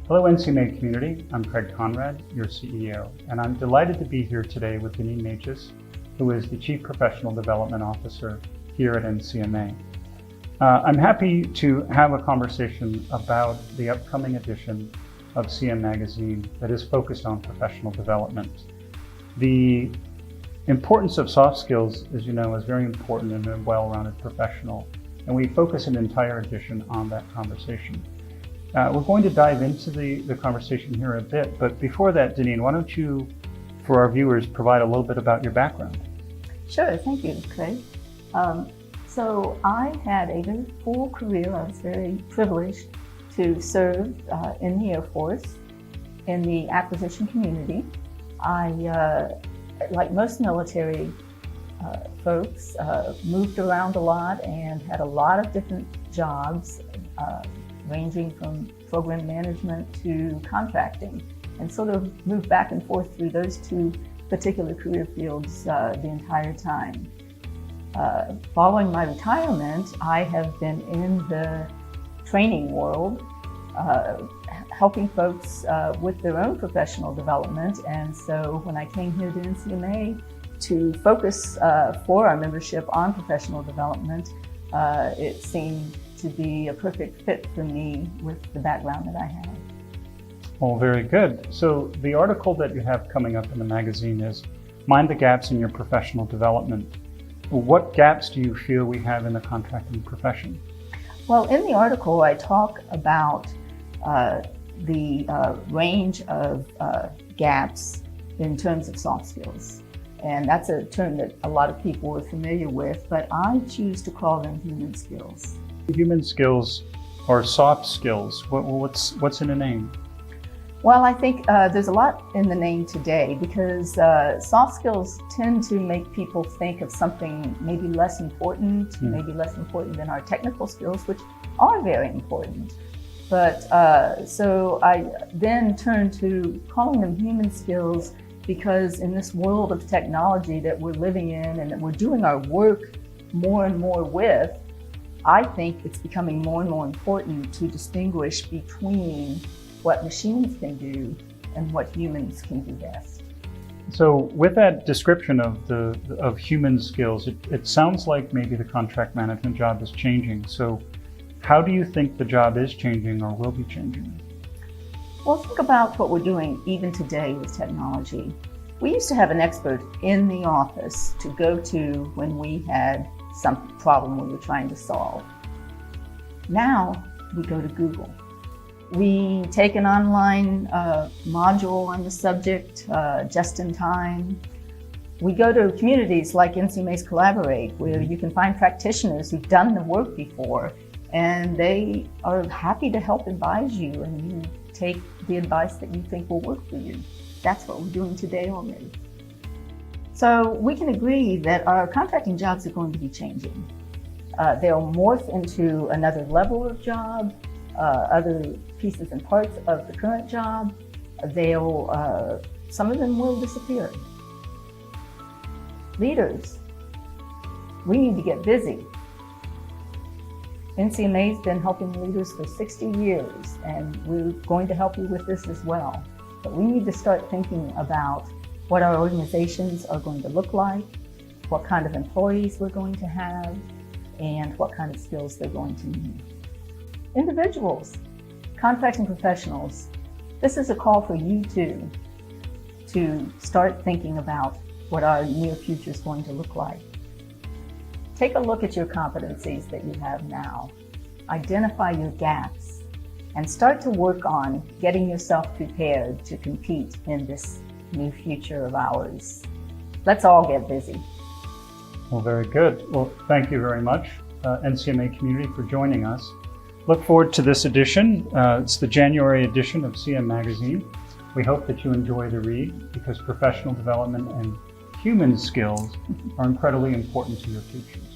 Hello NCMA community, I'm Craig Conrad, your CEO, and I'm delighted to be here today with Denean Machis, who is the Chief Professional Development Officer here at NCMA. I'm happy to have a conversation about the upcoming edition of CM Magazine that is focused on professional development. The importance of soft skills, as you know, is very important in a well-rounded professional, and we focus an entire edition on that conversation. We're going to dive into the conversation here a bit, but before that, Denean, why don't you, for our viewers, provide a little bit about your background? Sure, thank you, Craig. So I had a very full career. I was very privileged to serve in the Air Force in the acquisition community. I, like most military folks, moved around a lot and had a lot of different jobs, ranging from program management to contracting, and sort of moved back and forth through those two particular career fields the entire time. Following my retirement, I have been in the training world, helping folks with their own professional development. And so when I came here to NCMA to focus for our membership on professional development, it seemed to be a perfect fit for me with the background that I have. Well, very good. So the article that you have coming up in the magazine is Mind the Gaps in Your Professional Development. What gaps do you feel we have in the contracting profession? Well, in the article, I talk about the range of gaps in terms of soft skills. And that's a term that a lot of people are familiar with, but I choose to call them human skills. Human skills or soft skills, what's in a name? Well, I think there's a lot in the name today because soft skills tend to make people think of something maybe less important, maybe less important than our technical skills, which are very important. But so I then turn to calling them human skills because in this world of technology that we're living in and that we're doing our work more and more with, I think it's becoming more and more important to distinguish between what machines can do and what humans can do best. So with that description of human skills, it sounds like maybe the contract management job is changing. So how do you think the job is changing or will be changing? Well, think about what we're doing even today with technology. We used to have an expert in the office to go to when we had some problem we were trying to solve. Now we go to Google. We take an online module on the subject just in time. We go to communities like NCMA's Collaborate, where you can find practitioners who've done the work before, and they are happy to help advise you, and you take the advice that you think will work for you. That's what we're doing today already. So we can agree that our contracting jobs are going to be changing. They'll morph into another level of job, other pieces and parts of the current job. Some of them will disappear. Leaders, we need to get busy. NCMA's been helping leaders for 60 years, and we're going to help you with this as well. But we need to start thinking about what our organizations are going to look like, what kind of employees we're going to have, and what kind of skills they're going to need. Individuals, contracting professionals, this is a call for you too, to start thinking about what our near future is going to look like. Take a look at your competencies that you have now. Identify your gaps and start to work on getting yourself prepared to compete in this new future of ours. Let's all get busy. Well, very good. Well, thank you very much, NCMA community, for joining us. Look forward to this edition. It's the January edition of CM Magazine. We hope that you enjoy the read because professional development and human skills are incredibly important to your futures.